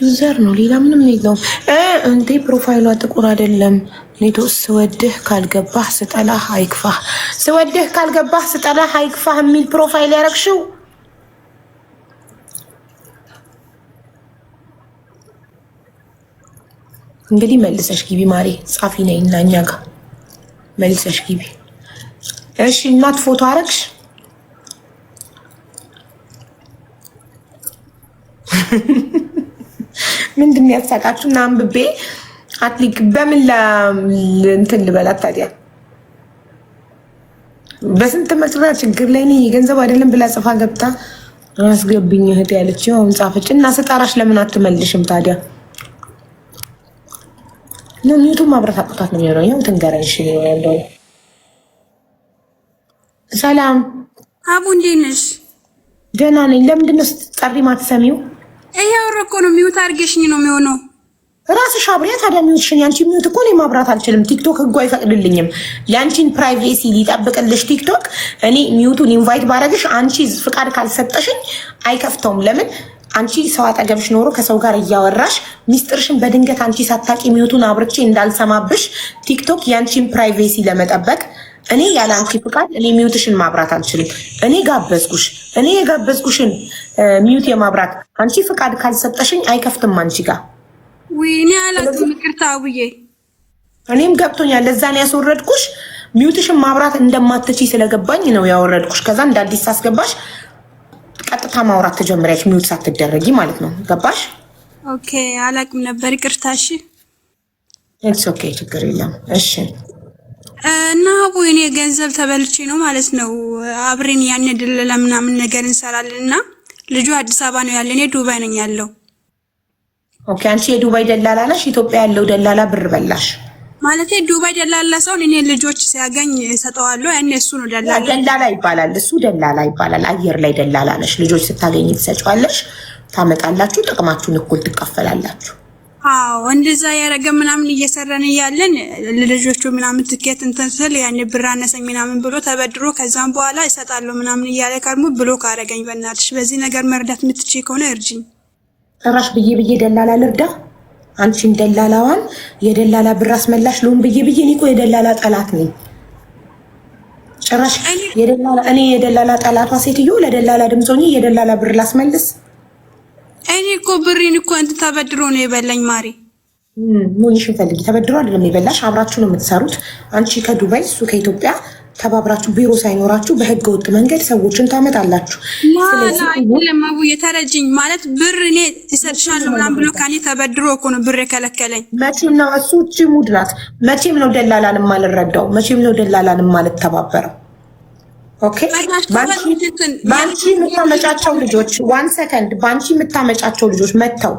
ዩዘር ነው ሌላ ምንም የለውም። እንዴ ፕሮፋይሏ ጥቁር አይደለም። ኔቶ ስወድህ ካልገባህ ስጠላህ አይክፋህ፣ ስወድህ ካልገባህ ስጠላህ አይክፋህ የሚል ፕሮፋይል ያረግሽው እንግዲህ መልሰሽ ግቢ ማሬ። ጻፊ ነኝ እና እኛ ጋር መልሰሽ ግቢ። እሺ እናት ፎቶ አረግሽ? ምንድን ያሳቃችሁ? እና አንብቤ አትሊክ በምን እንትን ልበላት ታዲያ? በስንት መስራ ችግር ላይ ነኝ ገንዘብ አይደለም ብላ ጽፋ ገብታ አስገብኝ እህት ያለችው አሁን ጻፈች። እና ስጠራሽ ለምን አትመልሽም ታዲያ? ነው ዩቱብ ማብራት አቅቷት ነው የሚሆነው። ያው ትንገረሽ ያለው ሰላም አቡ እንዴት ነሽ? ደህና ነኝ። ለምንድን ነው ስትጠሪ ማትሰሚው? እያወራሁ እኮ ነው። ሚውት አድርገሽኝ ነው የሚሆነው። ራስሽ አብሪያ ታዲያ ሚውትሽን። ያንቺ ሚውት እኮ እኔ ማብራት አልችልም። ቲክቶክ ህጉ አይፈቅድልኝም። ያንቺን ፕራይቬሲ ሊጠብቅልሽ ቲክቶክ እኔ ሚውቱን ኢንቫይት ባረግሽ አንቺ ፍቃድ ካልሰጠሽኝ አይከፍተውም። ለምን? አንቺ ሰው አጠገብሽ ኖሮ ከሰው ጋር እያወራሽ ሚስጥርሽን በድንገት አንቺ ሳታቂ ሚውቱን አብርቼ እንዳልሰማብሽ ቲክቶክ ያንቺን ፕራይቬሲ ለመጠበቅ እኔ ያለ አንቺ ፍቃድ እኔ ሚውትሽን ማብራት አልችልም። እኔ ጋበዝኩሽ። እኔ የጋበዝኩሽን ሚውት የማብራት አንቺ ፍቃድ ካልሰጠሽኝ አይከፍትም አንቺ ጋር። ወይኔ አላውቅም፣ ይቅርታ አቡዬ። እኔም ገብቶኛል። ለዛ ነው ያስወረድኩሽ። ሚውትሽን ማብራት እንደማትችይ ስለገባኝ ነው ያወረድኩሽ። ከዛ እንደ አዲስ ሳስገባሽ ቀጥታ ማውራት ተጀምሪያለሽ፣ ሚውት ሳትደረጊ ማለት ነው። ገባሽ? ኦኬ፣ አላውቅም ነበር፣ ይቅርታ። እሺ፣ ኢትስ ኦኬ፣ ችግር የለም። እሺ። እና አቡ እኔ ገንዘብ ተበልቼ ነው ማለት ነው። አብሬን ያን ድለላ ምናምን ነገር እንሰራለን እና ልጁ አዲስ አበባ ነው ያለ፣ እኔ ዱባይ ነኝ ያለው። ኦኬ፣ አንቺ የዱባይ ደላላ ነሽ። ኢትዮጵያ ያለው ደላላ ብር በላሽ ማለት ዱባይ ደላላ ሰውን እኔ ልጆች ሲያገኝ ሰጠዋለሁ። ያኔ እሱ ነው ደላላ። ደላላ ይባላል እሱ፣ ደላላ ይባላል። አየር ላይ ደላላ ነሽ። ልጆች ስታገኝ ትሰጪዋለሽ፣ ታመጣላችሁ፣ ጥቅማችሁን እኩል ትካፈላላችሁ። አዎ እንደዛ ያረገ ምናምን እየሰራን እያለን ለልጆቹ ምናምን ትኬት እንትን ስል ያኔ ብር አነሰኝ ምናምን ብሎ ተበድሮ ከዛም በኋላ እሰጣለሁ ምናምን እያለ ከርሞ ብሎክ አረገኝ። በእናትሽ በዚህ ነገር መርዳት የምትችይ ከሆነ እርጂኝ። ጭራሽ ብዬ ደላላ ልርዳ? አንቺን ደላላዋን የደላላ ብር አስመላሽ ልሁን ብዬ እኔ እኮ የደላላ ጠላት ነኝ። ጭራሽ እኔ የደላላ ጠላቷ ሴትዮ ለደላላ ድምፆኝ የደላላ ብር ላስመልስ? እኔ እኮ ብሬን እኮ እንትን ተበድሮ ነው የበላኝ ማሪ። ሞኝሽን ፈልጊ። ተበድሮ አይደለም የበላሽ፣ አብራችሁ ነው የምትሰሩት። አንቺ ከዱባይ እሱ ከኢትዮጵያ ተባብራችሁ ቢሮ ሳይኖራችሁ በህገ ወጥ መንገድ ሰዎችን ታመጣላችሁ። ለማቡ የተረጅኝ ማለት ብር እኔ ይሰጥሻለሁ ምናምን ብሎ ካኔ ተበድሮ እኮ ነው ብር የከለከለኝ። መቼም ነው እሱ እቺ ሙድ ናት። መቼም ነው ደላላንም አልረዳው። መቼም ነው ደላላንም አልተባበረው። ኦኬ፣ ባንቺ የምታመጫቸው ልጆች ዋን ሰከንድ ባንቺ የምታመጫቸው ልጆች መተው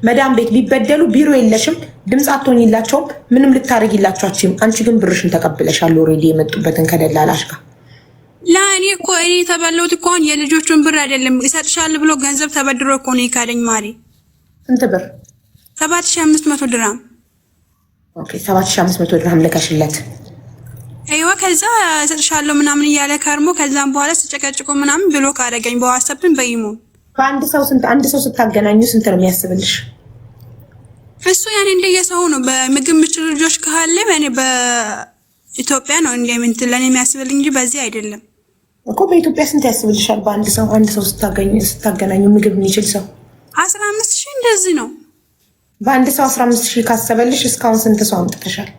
መዳም ቤት ቢበደሉ ቢሮ የለሽም፣ ድምፅ አትሆኝላቸውም፣ ምንም ልታደርጊላቸውም። አንቺ ግን ብርሽን ተቀብለሻል። ኦልሬዲ የመጡበትን ከደላላሽ ጋር ለእኔ እኮ እኔ የተበላሁት እኮ አሁን የልጆቹን ብር አይደለም ይሰጥሻል ብሎ ገንዘብ ተበድሮ እኮ ነው የካደኝ ማሪ። ስንት ብር? 7500 ድራም። ኦኬ፣ 7500 ድራም ልከሽለት? አይዋ ከዛ እሰጥሻለሁ ምናምን እያለ ከርሞ ከዛም በኋላ ስጨቀጭቆ ምናምን ብሎ ካደረገኝ በዋትስአፕን በኢሞ። በአንድ ሰው ስንት? አንድ ሰው ስታገናኙ ስንት ነው የሚያስብልሽ? እሱ ያኔ እንደየሰው ነው። በምግብ ምችል ልጆች ካለ እኔ በኢትዮጵያ ነው እንደምንት ለኔ የሚያስብልኝ እንጂ በዚህ አይደለም እኮ። በኢትዮጵያ ስንት ያስብልሻል? በአንድ ሰው አንድ ሰው ስታገናኙ ምግብ የሚችል ሰው 15000 እንደዚህ ነው። በአንድ ሰው 15000 ካሰበልሽ እስካሁን ስንት ሰው አምጥተሻል?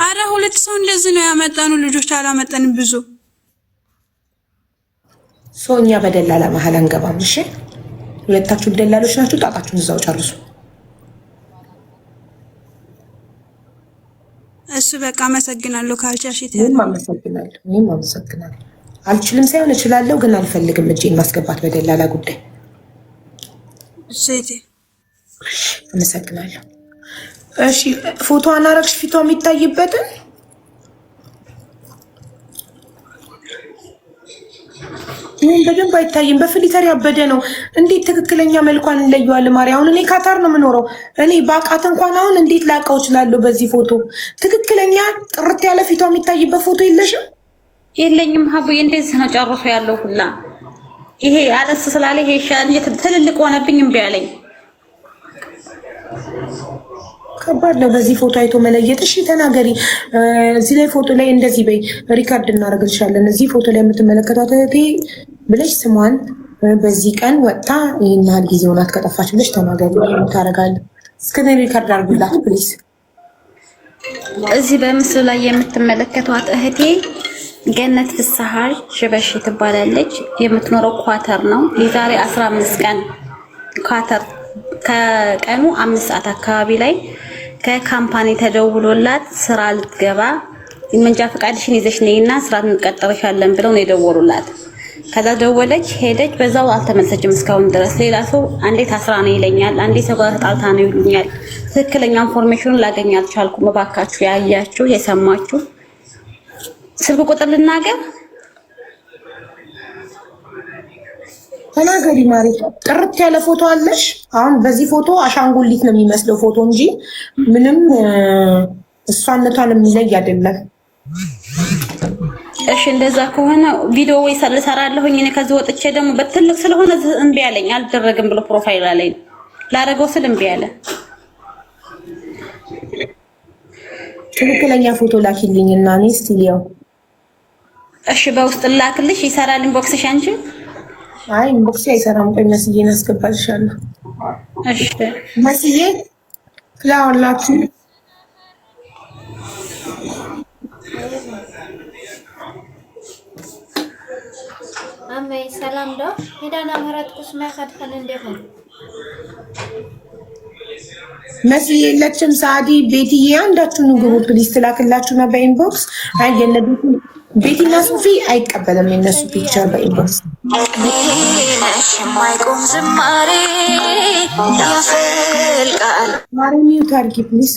አረ 2 ሰው እንደዚህ ነው ያመጣኑ። ልጆች አላመጣንም ብዙ። እኛ በደላላ መሀል አንገባም። እሺ፣ ሁለታችሁ ደላሎች ናችሁ። ጣጣችሁን እዛው ጨርሱ። እሱ በቃ አመሰግናለሁ። ካልቻሽ እኔም አመሰግናለሁ። አልችልም ሳይሆን እችላለሁ፣ ግን አልፈልግም እጄን ማስገባት በደላላ ጉዳይ። እሺ፣ አመሰግናለሁ። እሺ፣ ፎቶ አናረግሽ ፊቷ የሚታይበትን ምን በደንብ አይታይም። በፊልተር ያበደ ነው። እንዴት ትክክለኛ መልኳን እንለየዋለን? ማርያም፣ አሁን እኔ ካታር ነው የምኖረው። እኔ ባቃት እንኳን አሁን እንዴት ላውቀው እችላለሁ? በዚህ ፎቶ ትክክለኛ ጥርት ያለ ፊቷ የሚታይበት ፎቶ የለሽም? የለኝም ሀቡዬ፣ እንደዚህ ነው ጨርሶ ያለው ሁላ። ይሄ አለስ ስላለ ይሄ ሻል ትልልቅ ሆነብኝ እምቢ አለኝ። ከባድ ነው በዚህ ፎቶ አይቶ መለየት። እሺ ተናገሪ። እዚህ ላይ ፎቶ ላይ እንደዚህ በይ፣ ሪካርድ እናደርግልሻለን። እዚህ ፎቶ ላይ የምትመለከቷት እህቴ ብለሽ ስሟን በዚህ ቀን ወጥታ ይህን ያህል ጊዜ ሆናት ከጠፋች ብለሽ ተናገሪ። ታደርጋለህ። እስከ ሪካርድ አድርጉላት ፕሊዝ። እዚህ በምስሉ ላይ የምትመለከቷት እህቴ ገነት ፍስሐ ሽበሺ ትባላለች። የምትኖረው ኳተር ነው። የዛሬ 15 ቀን ኳተር ከቀኑ 5 ሰዓት አካባቢ ላይ ከካምፓኒ ተደውሎላት ስራ ልትገባ መንጃ ፈቃድሽን ይዘሽ ነይና ስራ እንቀጥርሻለን ብለው ነው የደወሉላት። ከዛ ደወለች፣ ሄደች። በዛው አልተመለሰችም እስካሁን ድረስ። ሌላ ሰው አንዴ ታስራ ነው ይለኛል፣ አንዴ ሰው ጋር ተጣልታ ነው ይሉኛል። ትክክለኛ ኢንፎርሜሽኑን ላገኝ አልቻልኩም። እባካችሁ ያያችሁ የሰማችሁ ስልክ ቁጥር ልናገር። ተናገሪ ማሪ። ጥርት ያለ ፎቶ አለሽ? አሁን በዚህ ፎቶ አሻንጉሊት ነው የሚመስለው ፎቶ እንጂ ምንም እሷነቷን የሚለይ አይደለም። እሺ እንደዛ ከሆነ ቪዲዮ ወይ ልሰራለሁኝ እኔ። ከዚህ ወጥቼ ደግሞ በትልቅ ስለሆነ እምቢ አለኝ። አልደረግም ብሎ ፕሮፋይል አለኝ። ላደርገው ስል እምቢ አለ። ትክክለኛ ፎቶ ላኪልኝ እና እኔ ስቲሊዮ። እሺ በውስጥ ላክልሽ። ይሰራል ኢንቦክስሽ አንቺ? አይ ኢንቦክስ አይሰራም። ቆይ መስዬን አስገባልሻለሁ። እሺ መስዬ ላውላችሁ። አመይ ሰላም ዶ ሄዳና ምህረት ቁስማ ከድፈን እንደሆነ መስዬ የለችም። ሳዲ ቤትዬ አንዳችሁ ግቡ ፕሊዝ። ትላክላችሁ ነው በኢንቦክስ። አይ የለቤት ቤቲና ሶፊ አይቀበልም የነሱ ፒክቸር በኢንቦክስ። ማይቆም ዝማሬ ያፈልቃል። ማሪ ሚዩት አድርጊ ፕሊዝ።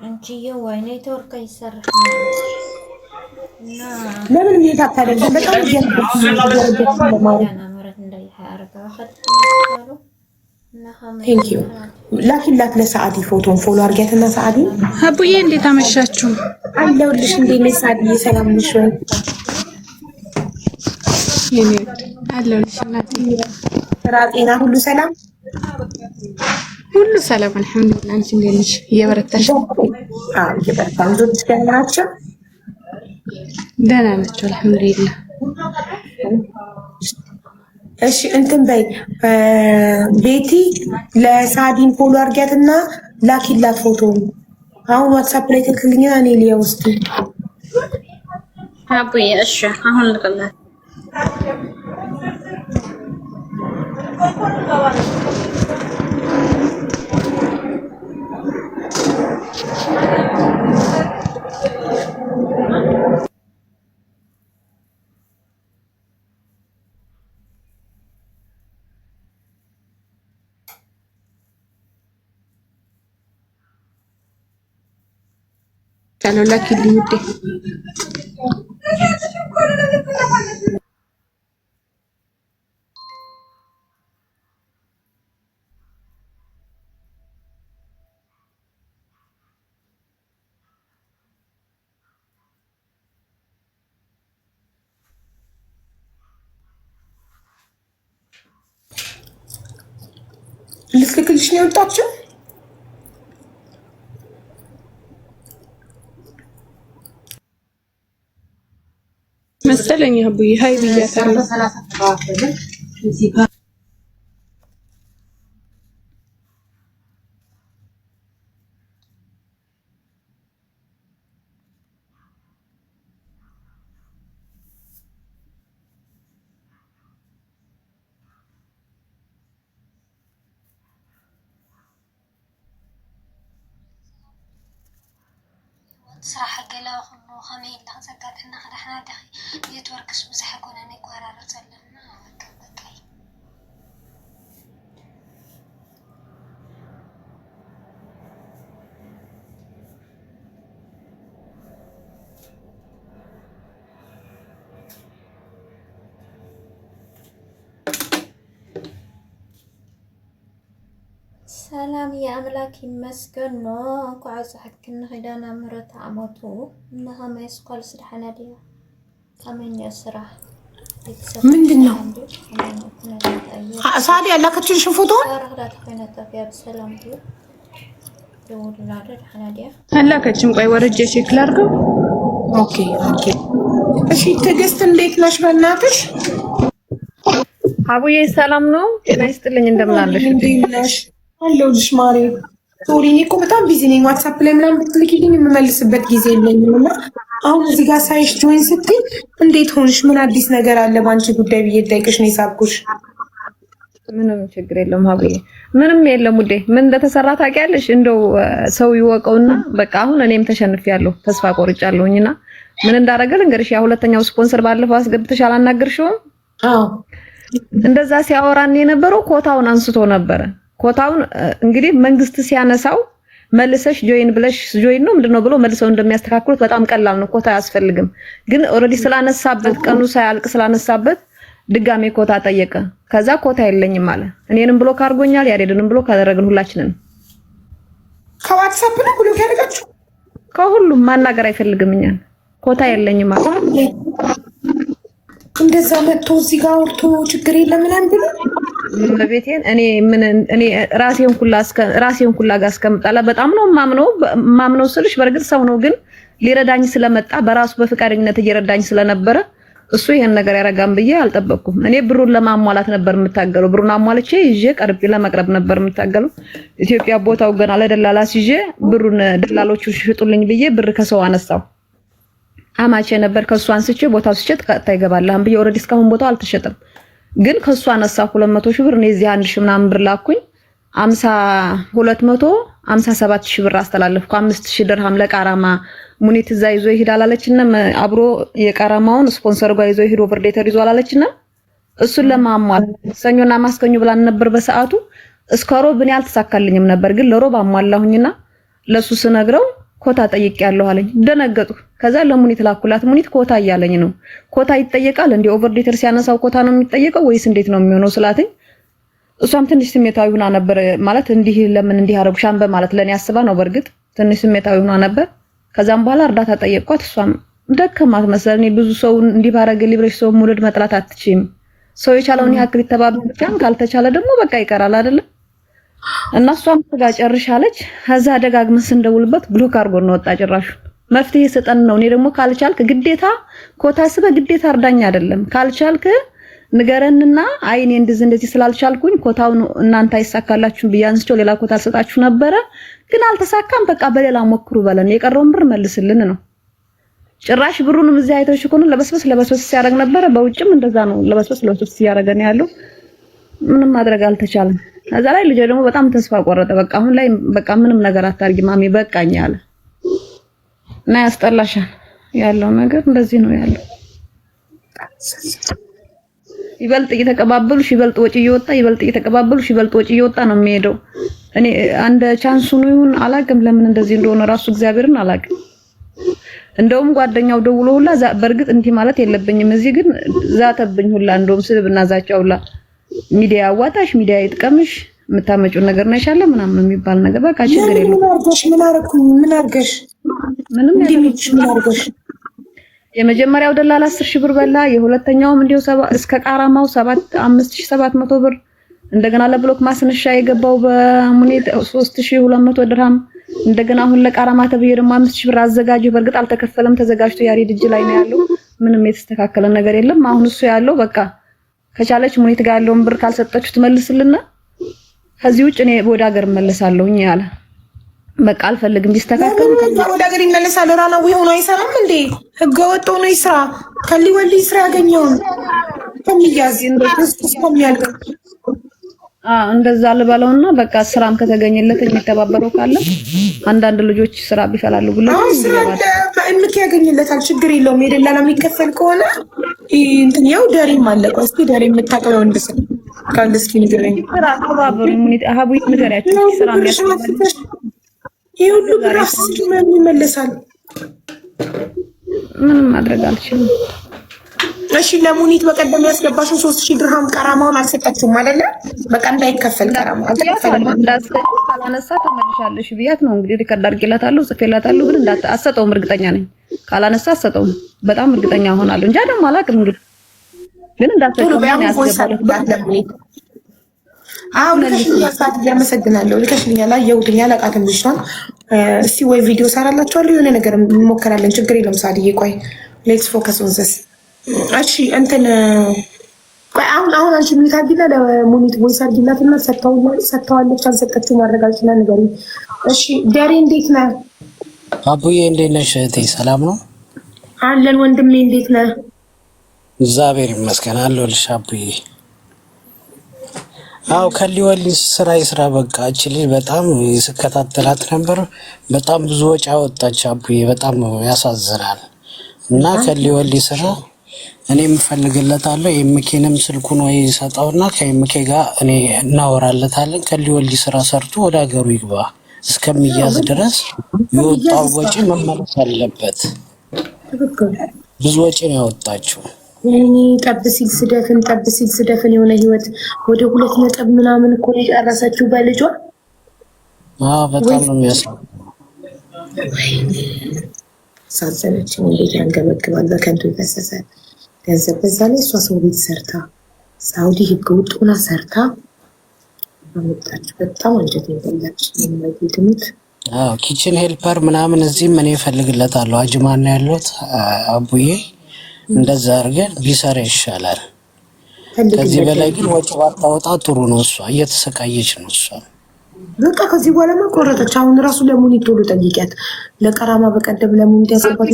አንቺዬ ወይ ኔትወርክ አይሰራም እና ለምን ሚዩት አታደርጊ? በጣም እየረገች ለማለት ምህረት እንዳይሐረጋ ቴንክ ዩ። ላኪላት ለሰዓዲ ፎቶን ፎሎ አድርጊያትና ሰዓዲ። አቡዬ እንዴት አመሻችሁ? አለሁልሽ። እንዴት ነሽ ሰዓዲ? ሰላም ነሽ ወይ? የኔ አለሁልሽ እናቴ። ስራ ጤና ሁሉ ሰላም? ሁሉ ሰላም አልሐምዱሊላህ። አንቺ እንዴት ነሽ? እየበረታሽ? አዎ እየበረታን። ልጆች ደህና ናቸው? ደህና ናቸው አልሐምዱሊላህ። እሺ እንትን በይ ቤቲ ለሳዲን ፎሎ አድርጊያትና ላኪላት ፎቶ። አሁን ዋትስአፕ ላይ ትልክልኝና እኔ ሊያ ውስጥ አቡዬ እሺ አሁን ልቀላት። ያለው ላኪልኝ ውዴ። ልትልክልሽ ነው የወጣችው? መሰለኝ አቡዬ ሀይ ብያታለሁ። ስራሕ ገላ ኩሉ ከመይ ኢልና ክንፀጋጥና ክዳሕና ዳኺ ኔትወርክስ ብዙሕ ኮነን ይቆራረፅ ኣለና በቃይ ሰላም የአምላክ ይመስገን ነው። እንኳ ጽሕክና ሄዳና ምህረት ዓመቱ እና ሀማይ ስኳል ስድሐና ዲያ ሰመኛ ስራ ምንድነው? ሳዲ ያላከችልሽ ፎቶ አላከችም። ቆይ ወርጄ ቼክ ላድርገው። ኦኬ ኦኬ። እሺ ትዕግስት እንዴት ነሽ? በእናትሽ አቡዬ ሰላም ነው? ጤና ይስጥልኝ። እንደምን አለሽ? እንዴት ነሽ? አለሁልሽ ማሪ። ሶሪ እኔ እኮ በጣም ቢዚ ነኝ። ዋትስአፕ ላይ ምናምን ብትልኪልኝ የምመልስበት ጊዜ የለኝም እና አሁን እዚህ ጋር ሳይሽ ጆይን ስትይ እንዴት ሆንሽ? ምን አዲስ ነገር አለ በአንቺ ጉዳይ ብዬ ጠይቅሽ ነው የሳብኩሽ። ምንም ችግር የለም አቡዬ፣ ምንም የለም ውዴ። ምን እንደተሰራ ታውቂያለሽ? እንደው ሰው ይወቀውና በቃ አሁን እኔም ተሸንፌያለሁ፣ ተስፋ ቆርጫለሁኝና ምን እንዳደረገ ልንገርሽ። ያ ሁለተኛው ስፖንሰር ባለፈው አስገብተሽ አላናገርሽውም? አዎ እንደዛ ሲያወራን የነበረው ኮታውን አንስቶ ነበረ። ኮታውን እንግዲህ መንግስት ሲያነሳው መልሰሽ ጆይን ብለሽ ጆይን ነው ምንድነው ብሎ መልሰው እንደሚያስተካክሉት በጣም ቀላል ነው። ኮታ አያስፈልግም። ግን ኦልሬዲ ስላነሳበት ቀኑ ሳያልቅ ስላነሳበት ድጋሜ ኮታ ጠየቀ። ከዛ ኮታ የለኝም አለ። እኔንም ብሎክ አድርጎኛል፣ ያሬድንም ብሎክ አደረግን ሁላችንን። ከዋትስአፕ ነው ብሎክ ያደረጋችሁ? ከሁሉም ማናገር አይፈልግም እኛን። ኮታ የለኝም አለ። እንደዛ መጥቶ እዚህ ጋር አውርቶ ችግር የለም ምናምን ብሎ ቤቴን እኔ ራሴን ሁላ ጋር አስቀምጣለሁ። በጣም ነው ማምነው ስልሽ በእርግጥ ሰው ነው፣ ግን ሊረዳኝ ስለመጣ በራሱ በፍቃደኝነት እየረዳኝ ስለነበረ እሱ ይሄን ነገር ያረጋም ብዬ አልጠበቅኩም። እኔ ብሩን ለማሟላት ነበር የምታገለው። ብሩን አሟልቼ ይዤ ቀርቤ ለማቅረብ ነበር የምታገለው። ኢትዮጵያ ቦታው ገና ለደላላ ይዤ ብሩን ደላሎቹ ሽጡልኝ ብዬ ብር ከሰው አነሳው። አማቼ ነበር ከሱ አንስቼ ቦታው ሲሸጥ ቀጥታ ይገባልህ ብዬ ኦልሬዲ እስካሁን ቦታው አልተሸጠም። ግን ከሱ አነሳ 200 ሺህ ብር እኔ እዚህ 1 ሺህ ምናምን ብር ላኩኝ። 257 ሺህ ብር አስተላለፍኩ። 5000 ድርሃም ለቃራማ ሙኒት እዛ ይዞ ይሄዳል አለችና አብሮ የቃራማውን ስፖንሰር ጋር ይዞ ይሄድ ኦቨርዴተር ይዞ አላለችና እሱን ለማሟል ሰኞና ማስከኙ ብላን ነበር በሰዓቱ። እስከ ሮብ እኔ አልተሳካልኝም ነበር፣ ግን ለሮብ አሟላሁኝና ለሱ ስነግረው ኮታ ጠይቄያለሁ አለኝ። ደነገጡ። ከዛ ለሙኒት ላኩላት። ሙኒት ኮታ እያለኝ ነው። ኮታ ይጠየቃል እንዴ? ኦቨርዴተር ሲያነሳው ኮታ ነው የሚጠየቀው ወይስ እንዴት ነው የሚሆነው ስላትኝ፣ እሷም ትንሽ ስሜታዊ ሆና ነበር። ማለት እንዲህ ለምን እንዲህ አረጉሻን በማለት ለኔ አስባ ነው። በርግጥ ትንሽ ስሜታዊ ሆና ነበር። ከዛም በኋላ እርዳታ ጠየቅኳት። እሷም ደከማት መሰለኝ። ብዙ ሰው እንዲህ ባረገልኝ ብለሽ ሰው ሙሉድ መጥላት አትችይም። ሰው የቻለውን ያክል ይተባበራል፣ ካልተቻለ ደግሞ በቃ ይቀራል አይደል? እና እሷም ጋር ጨርሻለች። ከዛ ደጋግመን ስንደውልበት ብሎክ አድርጎ ነው ወጣ። ጭራሹ መፍትሄ ሰጠን ነው። እኔ ደግሞ ካልቻልክ ግዴታ ኮታ ስበ ግዴታ እርዳኝ አይደለም፣ ካልቻልክ ንገረንና አይኔ እንደዚህ ስላልቻልኩኝ ኮታውን እናንተ አይሳካላችሁም ብዬ አንስቼው ሌላ ኮታ አልሰጣችሁ ነበረ፣ ግን አልተሳካም፣ በቃ በሌላ ሞክሩ በለን፣ የቀረውን ብር መልስልን ነው። ጭራሽ ብሩንም እዚህ አይተሽ እኮ ነው ለበስበስ ሲያደርግ ነበረ። በውጭም እንደዛ ነው ለበስበስ ሲያደርግ ነው ያለው። ምንም ማድረግ አልተቻለም። ከዛ ላይ ልጅ ደግሞ በጣም ተስፋ ቆረጠ። በቃ አሁን ላይ በቃ ምንም ነገር አታርጊ ማሚ በቃኝ አለ። እና ያስጠላሻል ያለው ነገር እንደዚህ ነው ያለው። ይበልጥ እየተቀባበሉሽ ይበልጥ ወጪ እየወጣ ይበልጥ እየተቀባበሉሽ ይበልጥ ወጪ እየወጣ ነው የሚሄደው። እኔ አንድ ቻንሱ ነው ይሁን አላውቅም፣ ለምን እንደዚህ እንደሆነ ራሱ እግዚአብሔርን አላውቅም። እንደውም ጓደኛው ደውሎ ሁላ በእርግጥ እንዲህ ማለት የለብኝም እዚህ ግን ዛተብኝ ሁላ እንደውም ስድብና ዛቻው ሁላ ሚዲያ አዋጣሽ ሚዲያ ይጥቀምሽ የምታመጪው ነገር ነው ይሻለ ምናምን የሚባል ነገር በቃ ችግር የለም። ምን አረኩኝ? ምን አርገሽ? ምንም ምን አርገሽ? የመጀመሪያው ደላላ 10 ሺህ ብር በላ። የሁለተኛውም እንዲው እስከ ቃራማው 5700 ብር። እንደገና ለብሎክ ማስነሻ የገባው በሙኒት 3200 ድርሃም። እንደገና አሁን ለቃራማ ተብዬ ደግሞ 5000 ብር አዘጋጁ። በእርግጥ አልተከፈለም፣ ተዘጋጅቶ ያሬድ እጅ ላይ ነው ያለው። ምንም የተስተካከለ ነገር የለም። አሁን እሱ ያለው በቃ ከቻለች ሙኒት ጋር ያለውን ብር ካልሰጠችሁ ትመልስልና ከዚህ ውጭ እኔ ወደ ሀገር እመለሳለሁኝ ያለ በቃ አልፈልግም። ቢስተካከል ወደ ሀገር ይመለሳል። ራናዊ ሆኖ አይሰራም እንዴ? ህገ ወጥ ሆኖ ይስራ። ከሊወሊ ይስራ ያገኘውን ከሚያዝ እንደዚህ ከሚያልቅ እንደዛ ልበለውና በቃ ስራም ከተገኘለት የሚተባበረው ካለ አንዳንድ ልጆች ስራ ቢፈላልጉለት በእንክ ያገኝለታል። ችግር የለውም። የደላላ የሚከፈል ከሆነ እንትን ያው ደሬም አለቀ። እስኪ ደሬ የምታቀለው እንደስ ካለ እስኪ ንገረኝ። ስራ ተባበሩ ሙኒት አሃቡ ንገሪያችሁ ስራ የሚያስፈልግ ይሄ ሁሉ ብር አስኪ ማን ይመለሳል? ምንም ማድረግ አልችልም። እሺ ለሙኒት በቀደም ያስገባሽው 3000 ድርሃም ቀራማውን አልሰጣችሁም አይደለ? በቃ እንዳይከፈል ቀራማው አልተከፈለም። ካላነሳ ተመልሻለሽ ብያት ነው እንግዲህ ሪከርድ አድርጌላታለሁ፣ ጽፌላታለሁ። ግን አሰጠውም እርግጠኛ ነኝ። ካላነሳ አሰጠው በጣም እርግጠኛ ሆናለሁ እንጂ ደግሞ አላውቅም። እንግዲህ ግን እንዳትተው ያስገባል። አዎ ልከሽልኛል፣ ሰዓት እያመሰግናለሁ። ልከሽልኛል፣ አየሁትኝ፣ አላውቃትም ልጅቷን። እስቲ ወይ ቪዲዮ ሰራላችኋለሁ የሆነ ነገር እንሞክራለን። ችግር የለም ሳድዬ። ቆይ ሌትስ ፎከስ ኦን ዚስ። እሺ እንትን ቆይ አሁን አንቺ ምን ታዲላ ለሙኒት ቮይስ አድርጊላትና ሰጥተዋለች አልሰጠችም ማረጋግጥና ነገር። እሺ ደሬ እንዴት ነህ? አቡዬ እንዴት ነሽ እህቴ? ሰላም ነው አለን። ወንድሜ እንዴት ነህ? እግዚአብሔር ይመስገን አለሁልሽ አቡዬ። አው ከሊወልኝ ስራ በቃ እቺ ልጅ በጣም ስከታተላት ነበር። በጣም ብዙ ወጪ አወጣች አቡዬ፣ በጣም ያሳዝናል። እና ከሊወልኝ ስራ እኔም ፈልግለታለሁ። የምኬንም ስልኩን ወይ ሰጣውና ከየምኬ ጋር እኔ እናወራለታለን። ከሊወልኝ ስራ ሰርቶ ወደ ሀገሩ ይግባ። እስከሚያዝ ድረስ የወጣው ወጪ መመለስ አለበት። ብዙ ወጪ ነው ያወጣችው። እኔ ጠብ ሲል ስደፍን የሆነ ህይወት ወደ 2 ነጥብ ምናምን እኮ የጨረሰችው በልጇ። በጣም ነው የሚያሳዝነው። ሳዘነችኝ። እንዴት ያንገበግባል! በከንቱ የፈሰሰ ገንዘብ። በዛ ላይ እሷ ሰው ቤት ሰርታ ሳውዲ ህገ ወጥ ሆና ሰርታ አመጣች። በጣም አንጀት ይበላች። ትሙት። ኪችን ሄልፐር ምናምን እዚህም እኔ እፈልግለታለሁ። አጅማን ነው ያለሁት አቡዬ። እንደዛ አድርገን ቢሰራ ይሻላል። ከዚህ በላይ ግን ወጪ ባታወጣ ጥሩ ነው። እሷ እየተሰቃየች ነው እሷ። በቃ ከዚህ በኋላ ቆረጠች። አሁን ራሱ ለሙኒት ቶሎ ጠይቂያት። ለቀራማ በቀደም ለሙኒት ያስገባት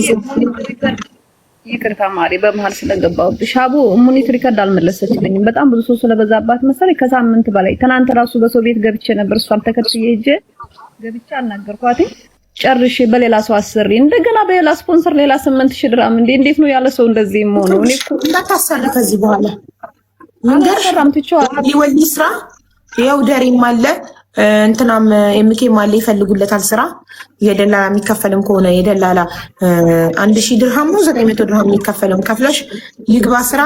ይቅርታ ማሪ በመሀል ስለገባሁብሽ። አቡ ሙኒት ሪከርድ አልመለሰችልኝም። በጣም ብዙ ሰው ስለበዛባት መሰለኝ ከሳምንት በላይ። ትናንት ራሱ በሰው ቤት ገብቼ ነበር። እሷን ተከትዬ ሄጄ ገብቼ አናገርኳት። ጨርሼ በሌላ ሰው አሰሪ እንደገና በሌላ ስፖንሰር ሌላ 8000 ድራም እንዴት ነው ያለ ሰው እንደዚህ ሆኖ? እኔ እኮ እንዳታሰሪ ከዚህ በኋላ መንገርም ትቼዋለሁ። ሊወልይ ስራ ያው ደሬም አለ እንትናም ኤምኬም አለ ይፈልጉለታል ስራ። የደላላ የሚከፈልም ከሆነ የደላላ 1000 ድርሃም ነው 900 ድርሃም የሚከፈልም ከፍለሽ ይግባ ስራ።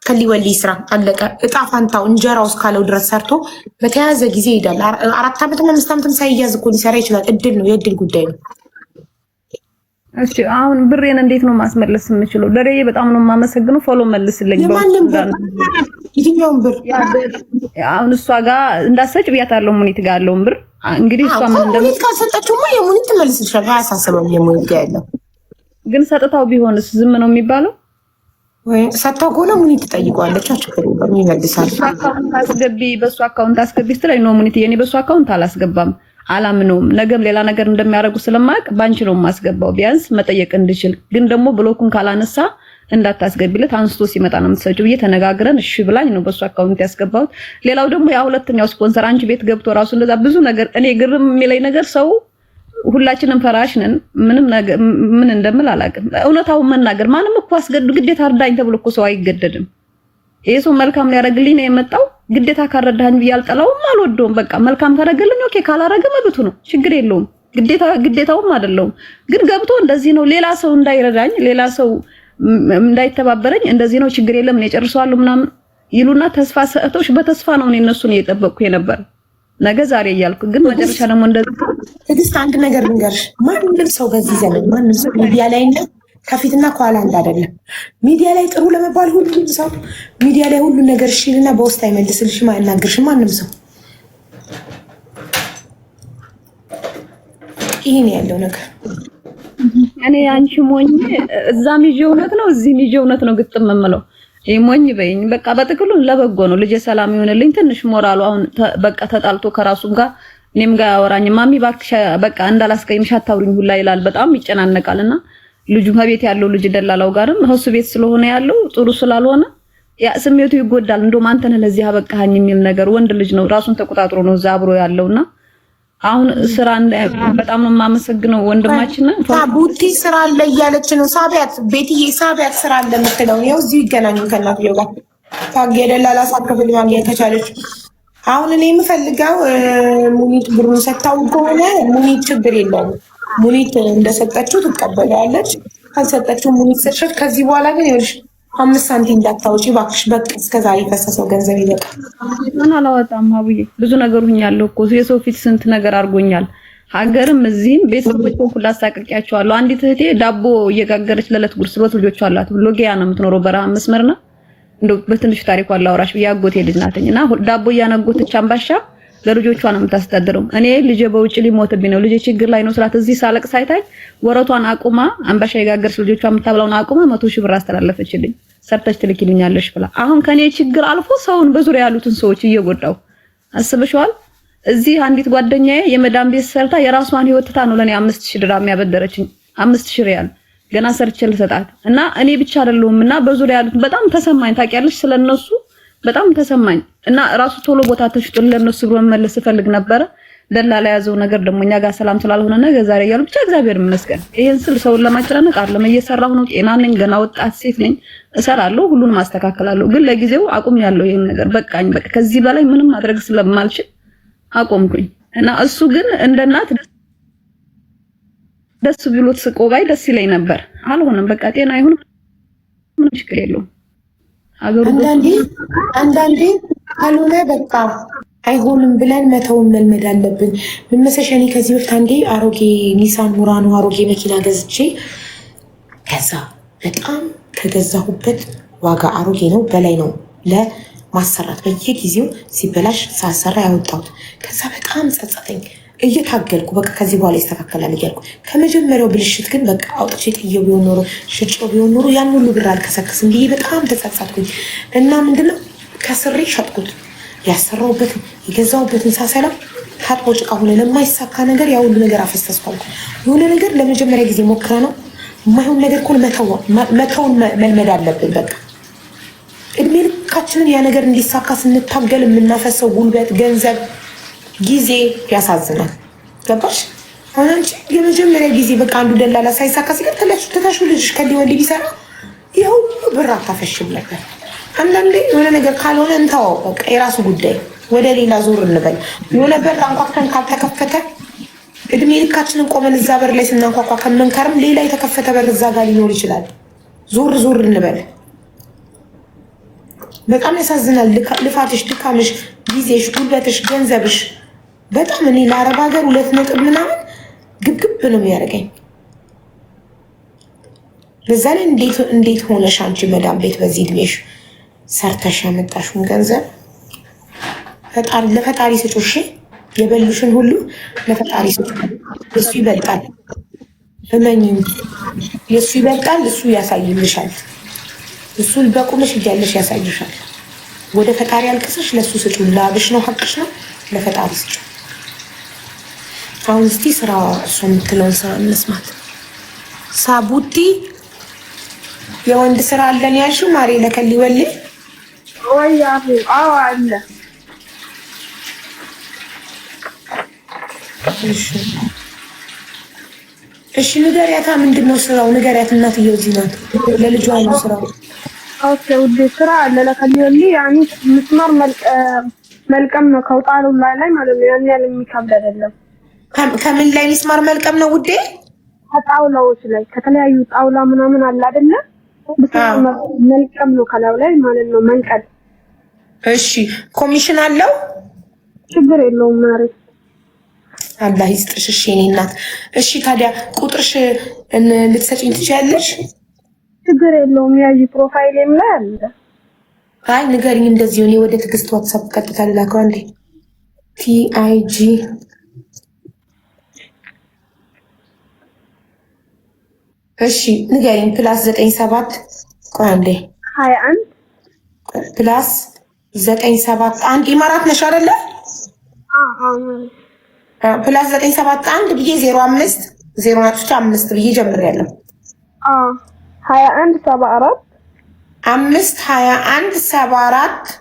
ከሊወልይ ስራ አለቀ። እጣ ፋንታው እንጀራው እስካለው ድረስ ሰርቶ በተያዘ ጊዜ ይሄዳል። 4 ዓመትም 5 ዓመትም ሳይያዝ እኮ ሊሰራ ይችላል። እድል ነው፣ የእድል ጉዳይ ነው። እሺ አሁን ብሬን እንዴት ነው ማስመለስ የምችለው? ደሬዬ በጣም ነው የማመሰግነው። ፎሎ መልስልኝ። የትኛውን ብር? አሁን እሷ ጋር እንዳሰጭ ብያታለሁ። ሙኒት ጋር ያለውን ብር እንግዲህ እሷ ምን ሙኒት ካልሰጠችውማ የሙኒት ትመልስልሻል። አያሳስበውም። የሙኒት ጋር ያለው ግን ሰጥታው ቢሆንስ ዝም ነው የሚባለው? ወይ ሰጥታው ከሆነ ሙኒት ትጠይቀዋለች። ችግር የለም ይመልሳል። በሱ አካውንት አስገቢ ስትለኝ ነው ሙኒት የኔ በሱ አካውንት አላስገባም አላምነውም። ነገም ሌላ ነገር እንደሚያደርጉ ስለማቅ ባንቺ ነው የማስገባው ቢያንስ መጠየቅ እንድችል። ግን ደግሞ ብሎኩን ካላነሳ እንዳታስገቢለት አንስቶ ሲመጣ ነው የምትሰጪው ብዬ ተነጋግረን እሺ ብላኝ ነው በሱ አካውንት ያስገባሁት። ሌላው ደግሞ ያ ሁለተኛው ስፖንሰር አንቺ ቤት ገብቶ ራሱ እንደዛ ብዙ ነገር እኔ ግርም የሚለኝ ነገር ሰው ሁላችንም ፈራሽ ነን። ምንም ነገር ምን እንደምል አላውቅም። እውነታውን መናገር ማንም እኮ አስገድ ግዴታ አርዳኝ ተብሎ እኮ ሰው አይገደድም። ይሄ ሰው መልካም ሊያደርግልኝ ነው የመጣው። ግዴታ ካረዳኝ ብዬ አልጠላውም አልወደውም። በቃ መልካም ካደረገልኝ ኦኬ፣ ካላረገ መብቱ ነው፣ ችግር የለውም። ግዴታውም አይደለም። ግን ገብቶ እንደዚህ ነው ሌላ ሰው እንዳይረዳኝ ሌላ ሰው እንዳይተባበረኝ እንደዚህ ነው ችግር የለም እኔ ጨርሰዋለሁ ምናምን ይሉና ተስፋ ሰጥተውሽ በተስፋ ነው እኔ እነሱን እየጠበቅኩ የነበር ነገ ዛሬ እያልኩ ግን መጨረሻ ደግሞ እንደዚህ ትግስት አንድ ነገር ልንገርሽ። ማንም ሰው በዚህ ዘመን ማንም ሰው ሚዲያ ላይ እና ከፊትና ከኋላ እንዳይደለም። ሚዲያ ላይ ጥሩ ለመባል ሁሉም ሰው ሚዲያ ላይ ሁሉ ነገር እሺልና በውስጥ አይመልስልሽም፣ አይናገርሽም ማንም ሰው። ይሄን ያለው ነገር እኔ አንቺ ሞኝ እዛም ይዤ እውነት ነው እዚህም ይዤ እውነት ነው ግጥም የምለው ሞኝ በይኝ። በቃ በጥቅሉ ለበጎ ነው። ልጄ ሰላም ይሆንልኝ። ትንሽ ሞራሉ አሁን በቃ ተጣልቶ ከራሱም ጋር እኔም ጋር ያወራኝ ማሚ እባክሽ በቃ እንዳላስቀይምሽ አታውሪኝ ሁላ ይላል። በጣም ይጨናነቃልና ልጁ ከቤት ያለው ልጅ ደላላው ጋርም ሆስ ቤት ስለሆነ ያለው ጥሩ ስላልሆነ ያ ስሜቱ ይጎዳል። እንደውም አንተ ነህ ለዚህ አበቃኸኝ የሚል ነገር ወንድ ልጅ ነው ራሱን ተቆጣጥሮ ነው እዛ አብሮ ያለውና አሁን ስራ በጣም ነው የማመሰግነው ወንድማችን። ታቡቲ ስራ አለ እያለች ነው ሳቢያት ቤትዬ ሳቢያት ስራ አለ የምትለው ያው እዚሁ ይገናኙ ከናፍየው ጋር ታገደላላ ሳከፍል ማግኘት ከቻለች። አሁን እኔ የምፈልገው ሙኒት ብሩን ሰጣው ከሆነ ሙኒት ችግር የለውም። ሙኒት እንደሰጠችው ትቀበላለች። ካልሰጠችው ሙኒት ሰጥሽ። ከዚህ በኋላ ግን ይኸውልሽ 5 ሳንቲም እንዳታውጪ እባክሽ። በቃ እስከዛሬ የፈሰሰው ገንዘብ ይበቃል። ምን አላወጣም አቡዬ ብዙ ነገር ሆኛለሁ እኮ የሰው ፊት ስንት ነገር አድርጎኛል። ሀገርም እዚህም ቤተሰቦች ሁሉ አሳቀቂያቸዋለሁ። አንዲት እህቴ ዳቦ እየጋገረች ለለት ጉርስ ሁለት ልጆች አሏት። ሎጊያ ነው የምትኖረው በረሃ መስመርና እንደው በትንሽ ታሪኳ አላወራሽ ያጎቴ ልጅ ናትኝና ዳቦ እያነጎተች አምባሻ ለልጆቿ ነው የምታስተዳድረው። እኔ ልጄ በውጭ ሊሞትብኝ ነው፣ ልጄ ችግር ላይ ነው ስላት እዚህ ሳለቅስ አይታኝ ወረቷን አቁማ አምባሻ የጋገረች ልጆቿ የምታብላውን አቁማ 100 ሺህ ብር አስተላለፈችልኝ። ሰርተሽ ትልኪልኛለሽ ብላ አሁን ከኔ ችግር አልፎ ሰውን በዙሪያ ያሉትን ሰዎች እየጎዳው አስበሽዋል። እዚህ አንዲት ጓደኛዬ የመዳም ቤት ሰርታ የራሷን ህይወት ትታ ነው ለኔ 5000 ድርሃም ያበደረችኝ። 5000 ሪያል ገና ሰርቼ ልሰጣት እና እኔ ብቻ አይደለሁምና በዙሪያ ያሉት በጣም ተሰማኝ። ታውቂያለሽ ስለነሱ በጣም ተሰማኝ እና ራሱ ቶሎ ቦታ ተሽጦ ለነሱ ብሎ መመለስ ፈልግ ነበር። ደላላ ያዘው ነገር ደግሞ እኛ ጋር ሰላም ስላልሆነ ነገር ዛሬ ያሉ ብቻ እግዚአብሔር ይመስገን። ይሄን ስል ሰውን ለማጨናነቅ አይደለም፣ እየሰራሁ ነው። ጤና ነኝ፣ ገና ወጣት ሴት ነኝ፣ እሰራለሁ፣ ሁሉንም ማስተካከላለሁ። ግን ለጊዜው አቁም ያለው ይሄን ነገር በቃኝ። በቃ ከዚህ በላይ ምንም ማድረግ ስለማልችል አቆምኩኝ እና እሱ ግን እንደ እናት ደስ ብሎት ስቆ ባይ ደስ ይለኝ ነበር። አልሆነም። በቃ ጤና ይሁን ምን ችግር የለውም። አንዳንዴ ካልሆነ በቃ አይሆንም ብለን መተውን መልመድ አለብን። ምን መሰለሽ እኔ ከዚህ በፊት አንዴ አሮጌ ኒሳን ሙራኖ አሮጌ መኪና ገዝቼ ከዛ በጣም ከገዛሁበት ዋጋ አሮጌ ነው በላይ ነው ለማሰራት በየጊዜው ሲበላሽ ሳሰራ ያወጣሁት። ከዛ በጣም ጸጸተኝ። እየታገልኩ በቃ ከዚህ በኋላ ይስተካከላል እያልኩ ከመጀመሪያው ብልሽት ግን በቃ አውጥቼ ጥዬው ቢሆን ኖሮ ሽጬው ቢሆን ኖሮ ያን ሁሉ ብር አልከሰከስም ብዬ በጣም ተጸጸትኩኝ። እና ምንድነው ከስሬ ሸጥኩት። ያሰራሁበትን የገዛሁበትን ሳሰላ ታጥቦ ጭቃ ሆነ። ለማይሳካ ነገር ያ ሁሉ ነገር አፈሰስኳል። የሆነ ነገር ለመጀመሪያ ጊዜ ሞክረ ነው የማይሆን ነገር እኮ መተውን መልመድ አለብን። በቃ እድሜ ልካችንን ያ ነገር እንዲሳካ ስንታገል የምናፈሰው ጉልበት፣ ገንዘብ፣ ጊዜ ያሳዝናል። ገባሽ? አሁን አንቺ የመጀመሪያ ጊዜ በቃ አንዱ ደላላ ሳይሳካ ሲቀር ተታሹ ልጅሽ ከሊወልድ ቢሰራ ይኸው ብር አታፈሽም ነበር። አንዳንዴ የሆነ ነገር ካልሆነ እንተወው፣ በቃ የራሱ ጉዳይ፣ ወደ ሌላ ዞር እንበል። የሆነ በር አንኳኩተን ካልተከፈተ እድሜ ልካችንን ቆመን እዛ በር ላይ ስናንኳኳ ከመንከርም ሌላ የተከፈተ በር እዛ ጋር ሊኖር ይችላል። ዞር ዞር እንበል። በጣም ያሳዝናል። ልፋትሽ፣ ድካምሽ፣ ጊዜሽ፣ ጉልበትሽ፣ ገንዘብሽ በጣም እኔ ለአረብ ሀገር 2 ነጥብ ምናምን ግብግብ ነው የሚያደርገኝ። በዛ ላይ እንዴት ሆነሽ አንቺ መዳም ቤት በዚህ እድሜሽ ሰርተሽ ያመጣሽውን ገንዘብ ለፈጣሪ ስጪ። የበሉሽን ሁሉ ለፈጣሪ ስጪ። እሱ ይበልጣል፣ እመኚኝ። የእሱ ይበልጣል። እሱ ያሳይልሻል። እሱ በቁምሽ እያለሽ ያሳይሻል። ወደ ፈጣሪ አልቅሰሽ ለእሱ ስጪ። ላብሽ ነው፣ ሀቅሽ ነው። ለፈጣሪ ስጪ። አሁን እስቲ ስራ እሱ የምትለውን ስራ እንስማት። ሳቡቲ የወንድ ስራ አለን ያልሽው ማሬ ለከሊ ወሌ ወይ አዎ አለ። እሺ ንገሪያታ፣ ምንድን ነው ስራው? ንገሪያት። እናትዬው እዚህ ናት። ለልጇ ነው ስራው። ኦኬ ውዴ፣ ስራ አለ ለከሊ ወሌ። ያኔ ምስማር መልቀም ነው ከውጣሉ ላይ ማለት ነው። ያን ያህል የሚከብድ አይደለም። ከምን ላይ ሚስማር መልቀም ነው ውዴ? ከጣውላዎች ላይ ከተለያዩ ጣውላ ምናምን አለ አይደለ? መልቀም ነው ከላው ላይ ማለት ነው፣ መንቀል። እሺ ኮሚሽን አለው? ችግር የለውም ማለት አላህ ይስጥሽ። እሺ የኔ እናት። እሺ ታዲያ ቁጥርሽ ልትሰጪኝ ትችያለሽ? ችግር የለውም። ያጂ ፕሮፋይሌም ላይ አለ። አይ ንገሪኝ እንደዚህ እኔ ወደ ትዕግስት ዋትስአፕ ቀጥታ ልላከው አንዴ። TIG እሺ ንገሪኝ። +97 ቆይ አንዴ 21 +971 ኢማራት ነሽ አይደለ? +971 ብዬ 05 0.5 ብዬ ጀምሬያለሁ። 21 74 5 21 74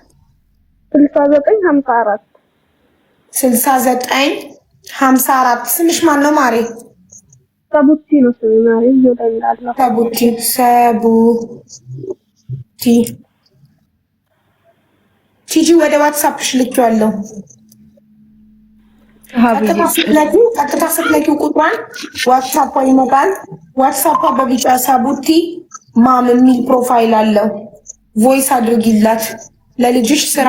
69 54 69 54 ስምሽ ማን ነው ማሬ? ሰቡቲ ነው ስሜ ማሬ። ይወጣልኝ ሰቡቲ ቲጂ ወደ ዋትስአፕሽ ልኬዋለሁ። ቀጥታ ስትለኪው ቁጥሯን ዋትስአፕ ይመጣል። ዋትስአፕ በቢጫ ሰቡቲ ማም የሚል ፕሮፋይል አለው። ቮይስ አድርጊላት። ለልጅሽ ስራ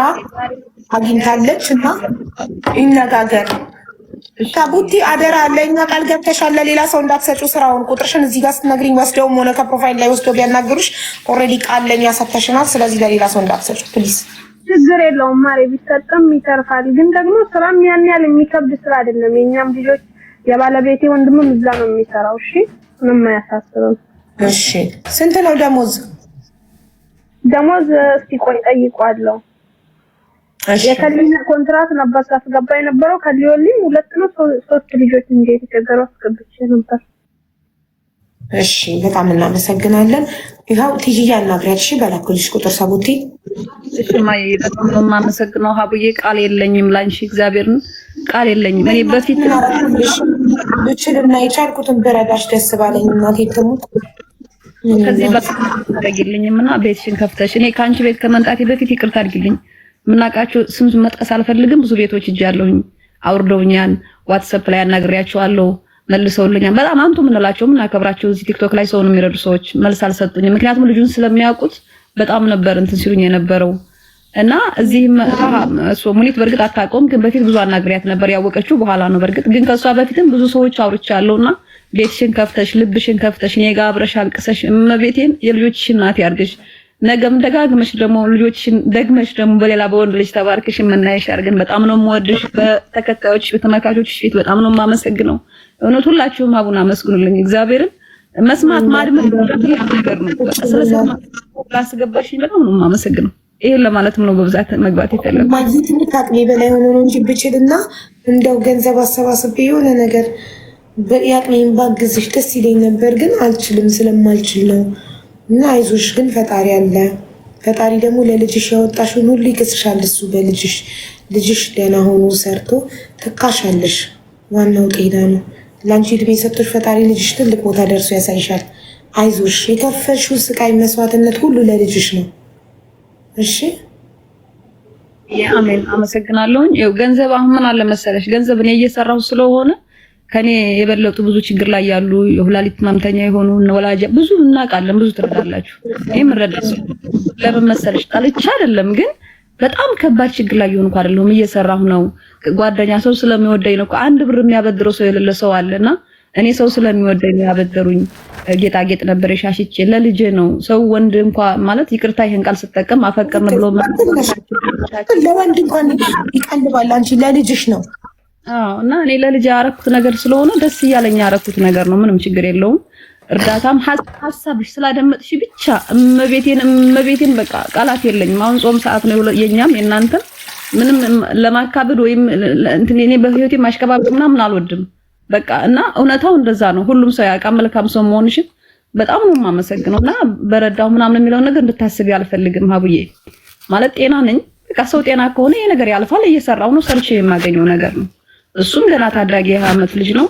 አግኝታለች እና ይነጋገር። ታቡቲ አደራ ለኛ ቃል ገብተሻል። ለሌላ ሰው እንዳትሰጪው ስራውን ቁጥርሽን እዚህ ጋር ስትነግሪኝ ወስደውም ሆነ ከፕሮፋይል ላይ ወስደው ቢያናግሩሽ ኦልሬዲ ቃል ለኛ ሰጥተሽናል። ስለዚህ ለሌላ ሰው እንዳትሰጪው ፕሊዝ። ችግር የለውም ማሬ፣ ቢሰጥም ይተርፋል። ግን ደግሞ ስራም ያን ያህል የሚከብድ ስራ አይደለም። የኛም ልጆች የባለቤቴ ወንድምም እዛ ነው የሚሰራው። እሺ ምንም አያሳስብም። እሺ ስንት ነው ደሞዝ? ደሞዝ እስቲ ቆይ ጠይቋለሁ። የከሊና ኮንትራት ነበር ሳስገባ የነበረው ከሊወልኝ 2 ነው 3 ልጆች እንደ የተቸገሩ አስገብቼ ነበር። እሺ በጣም እናመሰግናለን። ይኸው ቲጂያ እናግሪያት። እሺ በላኩልሽ ቁጥር ሰቡቲ። እሺ ማይ በጣም ነው የማመሰግነው ሀቡዬ። ቃል የለኝም ላንቺ እግዚአብሔርን ቃል የለኝም። እኔ በፊት ብችልና የቻልኩትን ብረዳሽ ደስ ባለኝ እናቴ ትሙት። ከዚህ በቃ ቤትሽን ከፍተሽ እኔ ከአንቺ ቤት ከመምጣቴ በፊት ይቅርታ አድርጊልኝ። ምናቃቸው ስም መጥቀስ አልፈልግም። ብዙ ቤቶች እጃለሁኝ አውርደውኛል። ዋትስአፕ ላይ አናግሬያቸዋለሁ መልሰውልኛል። በጣም አንቱ ምንላቸው ምናከብራቸው እዚህ ቲክቶክ ላይ ሰውን የሚረዱ ሰዎች መልስ አልሰጡኝም። ምክንያቱም ልጁን ስለሚያውቁት በጣም ነበር እንትን ሲሉኝ የነበረው እና እዚህም ሙኒት በርግጥ አታውቀውም፣ ግን በፊት ብዙ አናግሪያት ነበር። ያወቀችው በኋላ ነው። በርግጥ ግን ከሷ በፊትም ብዙ ሰዎች አውርቻለሁና ቤትሽን ከፍተሽ ልብሽን ከፍተሽ እኔ ጋር አብረሽ አልቅሰሽ እመቤቴን የልጆችሽን እናት ያርግሽ። ነገም ደጋግመሽ ደግሞ ልጆችሽን ደግመሽ ደግሞ በሌላ በወንድ ልጅ ተባርክሽ የምናይሽ ያርገን። በጣም ነው የምወድሽ። በተከታዮች በተመልካቾች ፊት በጣም ነው የማመሰግነው። እውነት ሁላችሁም አቡና አመስግኑልኝ። እግዚአብሔርን መስማት ማድመጥ ነገር ነው። ስለሰማት ላስገባሽኝ በጣም ነው የማመሰግነው። ይሄን ለማለትም ነው በብዛት መግባት የፈለኩት። ማግኘት ምታቅሚ በላይ ሆኖ ነው እንጂ ብችልና እንደው ገንዘብ አሰባስቤ የሆነ ነገር ያቅሜን ባግዝሽ ደስ ይለኝ ነበር፣ ግን አልችልም ስለማልችል ነው። እና አይዞሽ ግን ፈጣሪ አለ። ፈጣሪ ደግሞ ለልጅሽ ያወጣሽውን ሁሉ ይክስሻል። እሱ በልጅሽ ልጅሽ ደህና ሆኖ ሰርቶ ትካሻለሽ። ዋናው ጤና ነው። ለአንቺ እድሜ ሰጥቶሽ ፈጣሪ ልጅሽ ትልቅ ቦታ ደርሶ ያሳይሻል። አይዞሽ። የከፈልሽው ስቃይ መስዋዕትነት ሁሉ ለልጅሽ ነው። እሺ አሜን። አመሰግናለሁኝ። ይኸው ገንዘብ አሁን ምን አለ መሰለሽ፣ ገንዘብ እኔ እየሰራሁ ስለሆነ ከኔ የበለጡ ብዙ ችግር ላይ ያሉ የሁላሊት ማምተኛ የሆኑ ወላጅ ብዙ እናውቃለን። ብዙ ትረዳላችሁ። እኔም እረዳለሁ። ለምን መሰለሽ ጣልቻ አይደለም፣ ግን በጣም ከባድ ችግር ላይ የሆንኩ አይደለም። እየሰራሁ ነው። ጓደኛ ሰው ስለሚወደኝ ነው። አንድ ብር የሚያበድረው ሰው የሌለ ሰው አለና እኔ ሰው ስለሚወደኝ ያበደሩኝ። ጌጣጌጥ ነበር የሻሽቼ ለልጄ ነው። ሰው ወንድ እንኳን ማለት ይቅርታ ይሄን ቃል ስጠቀም አፈቀርን ብሎ ለወንድ እንኳን ይቀልባል። አንቺ ለልጅሽ ነው። እና እኔ ለልጅ ያረኩት ነገር ስለሆነ ደስ እያለኝ ያረኩት ነገር ነው። ምንም ችግር የለውም። እርዳታም ሀሳብሽ ስላደመጥሽ ብቻ እመቤቴን በቃ ቃላት የለኝም። አሁን ጾም ሰዓት ነው የኛም የእናንተም። ምንም ለማካበድ ወይም እንትን እኔ በህይወቴ ማሽከባበጥ ምናምን አልወድም። በቃ እና እውነታው እንደዛ ነው። ሁሉም ሰው ያውቃል መልካም ሰው መሆንሽን። በጣም ነው የማመሰግነው። እና በረዳው ምናምን የሚለው ነገር እንድታስቢ አልፈልግም ሀቡዬ። ማለት ጤና ነኝ። በቃ ሰው ጤና ከሆነ ይሄ ነገር ያልፋል። እየሰራው ነው፣ ሰርቼ የማገኘው ነገር ነው። እሱም ገና ታዳጊ ዓመት ልጅ ነው።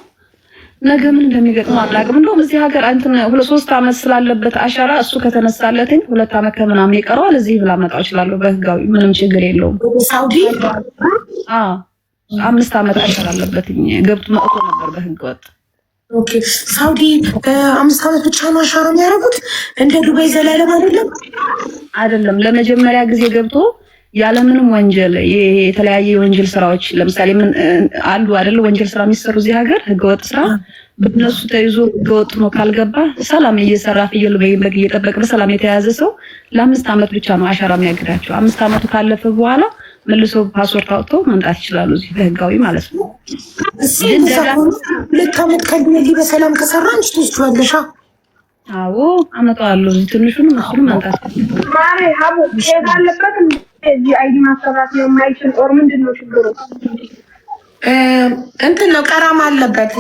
ነገ ምን እንደሚገጥመው አላውቅም። እንደውም እዚህ ሀገር እንትን 2-3 ዓመት ስላለበት አሻራ እሱ ከተነሳለትኝ 2 ዓመት ከምናምን ይቀረዋል። እዚህ ብላ መጣው ይችላል በህጋዊ ምንም ችግር የለውም። ሳውዲ 5 ዓመት አሻራ አለበትኝ ገብቶ መጥቶ ነበር በህገ ወጥ። ኦኬ ሳውዲ 5 ዓመት ብቻ ነው አሻራ የሚያደርጉት። እንደ ዱባይ ዘላለም አይደለም። ለመጀመሪያ ጊዜ ገብቶ ያለምንም ወንጀል የተለያየ የወንጀል ስራዎች ለምሳሌ ምን አሉ አይደል ወንጀል ስራ የሚሰሩ እዚህ ሀገር ህገወጥ ስራ በእነሱ ተይዞ ህገወጥ ነው ካልገባ ሰላም እየሰራ ፍየል በግ እየጠበቀ በሰላም የተያዘ ሰው ለ5 ዓመት ብቻ ነው አሻራ የሚያግዳቸው። 5 ዓመቱ ካለፈ በኋላ መልሶ ፓስፖርት አውጥቶ መምጣት ይችላሉ እዚህ በህጋዊ ማለት ነው። ግን 2 ዓመት ከልጅ በሰላም ከሰራን ትወስጂዋለሽ። አዎ አመጣዋለሁ። ትንሹን መስሉ መምጣት ማሬ ሀቡ ከያለበት እዚህ አይዲ ማሰራት ነው የማይችል ኦር ምንድነው ችግሩ? እንትን ነው ቀራማ አለበት።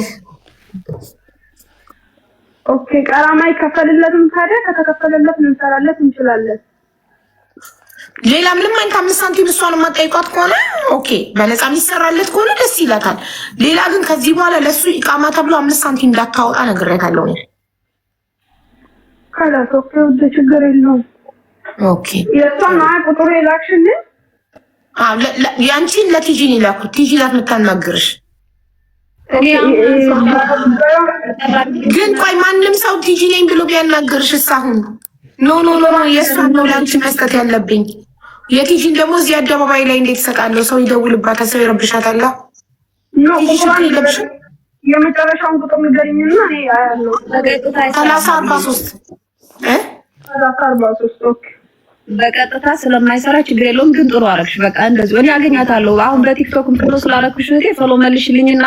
ኦኬ ቀራማ ይከፈልለትም። ታዲያ ከተከፈለለት እንሰራለት እንችላለን። ሌላ ምንም አይነት 5 ሳንቲም እሷን ማጠይቋት ከሆነ ኦኬ በነፃ የሚሰራለት ከሆነ ደስ ይላታል። ሌላ ግን ከዚህ በኋላ ለሱ ኢቃማ ተብሎ 5 ሳንቲም እንዳታወጣ ነግሬታለሁ ነው። ካላስ ኦኬ ወደ ችግር የለውም። ኦኬ የሷን ቁጥሩ የላክሽልኝ? ያንቺን ለቲጂን ይላኩት። ቲጂ ናት የምታናግርሽ። ግን ቆይ ማንም ሰው ቲጂ ነኝ ብሎ ቢያናግርሽ አሁን ኖ የሷን ነው ለአንቺ መስጠት ያለብኝ። የቲጂን ደግሞ እዚህ አደባባይ ላይ እንዴት እሰጣለሁ? ሰው ይደውልባታል፣ ሰው ይረብሻታል። ነው ቁጥሩን የመጨረሻውን ቁጥር ንገሪኝና እኔ አያለሁ። 3043 43 ኦኬ። በቀጥታ ስለማይሰራ ችግር የለውም ግን ጥሩ አረግሽ። በቃ እንደዚህ እኔ አገኛታለሁ። አሁን በቲክቶክ ፎሎ ስላረኩሽ ነው ፎሎ መልሽልኝና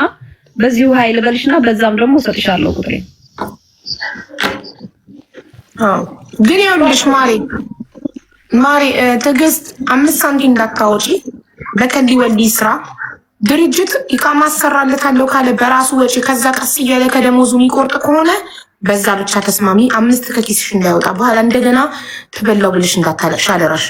በዚሁ ኃይል በልሽና በዛም ደግሞ ሰጥሻለሁ ቁጥሬ። ግን ይኸውልሽ ማሪ ትዕግስት 5 ሳንቲም እንዳታወጪ በከሊ ወልዲ ስራ ድርጅት ኢቃማ አሰራለታለሁ ካለ በራሱ ወጪ ከዛ ቀስ እያለ ከደሞዙ የሚቆርጥ ከሆነ በዛ ብቻ ተስማሚ። 5 ከኪስሽ እንዳይወጣ በኋላ እንደገና ተበላው ብልሽ እንዳታለሽ አደራሽ።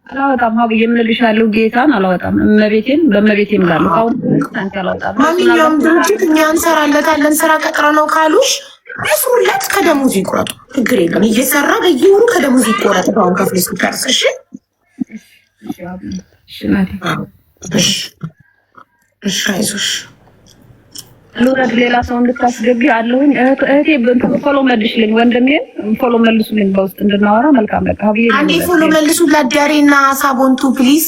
አላወጣም ሀብ የምልልሻለሁ ጌታን አላወጣም። እመቤቴን በእመቤቴም ጋር ነው አሁን ታንተ አላወጣም። ማንኛውም ድርጅት እኛ እንሰራለታለን ስራ ቀጥረ ነው ካሉሽ ይስሩለት ከደሞዙ ይቆረጡ ችግር የለም። እየሰራ በየወሩ ከደሞዙ ይቆረጥ ባሁን ከፍለሽ ይታርስ። እሺ እሺ አይዞሽ ሉረድ ሌላ ሰው እንድታስገቢ አለሁኝ። እህቴ ፎሎ መልሽልኝ፣ ወንድሜን ፎሎ መልሱልኝ በውስጥ እንድናወራ። መልካም በቃ ሀብዬ አንዴ ፎሎ መልሱ ለዳሬና ሳቦንቱ ፕሊዝ።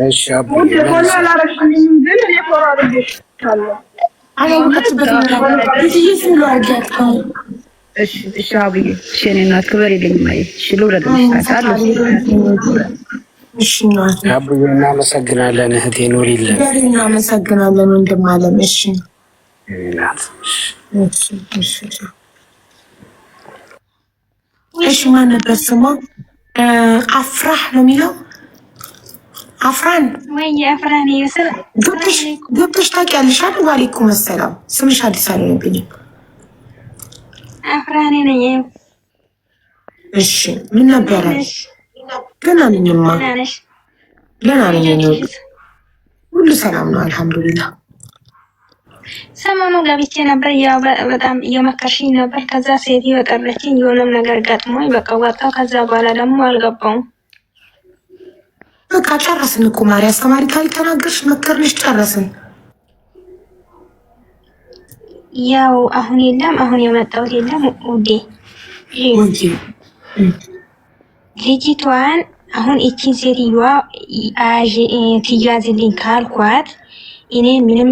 እሺ አቡ ፎሎ አላረግሽልኝም ግን እኔ ፎሎ አድርጌሻለሁ። አላውቅበትም ብዙ ፎሎ አድርጌያለሁ። እሺ ሀብዬ እሺ እኔ እናት ክብር የለኝም። አይ እሺ ሉረድ ልሽታለሁ። እሺ ነው አቡ እናመሰግናለን። እህቴ ኑሪልን። እናመሰግናለን ወንድም አለም። እሺ እሺ ማን ነበር ስሟ? አፍራህ ነው የሚለው። አፍራን ወይ አፍራን ይስር ገብተሽ ታውቂያለሽ አይደል? ዋሌኩም ሰላም። ስምሽ አዲስ አልሆነብኝም። አፍራን ነኝ። እሺ ምን ነበረ? ገና ነኝማ ገና ነኝ። ሁሉ ሰላም ነው አልሐምዱሊላህ። ሰሞኑን ገብቼ ነበር፣ ያው በጣም እየመከርሽኝ ነበር። ከዛ ሴት የቀረችኝ የሆነም ነገር ገጥሞኝ በቃ ወጣሁ። ከዛ በኋላ ደግሞ አልገባውም። በቃ ጨረስን እኮ ማሪ። አስተማሪ ታሪክ ተናገርሽ፣ መከርንሽ፣ ጨረስን። ያው አሁን የለም፣ አሁን የመጣሁት የለም ውዴ። ልጅቷን አሁን እቺን ሴትዮዋ ትያዝልኝ ካልኳት እኔ ምንም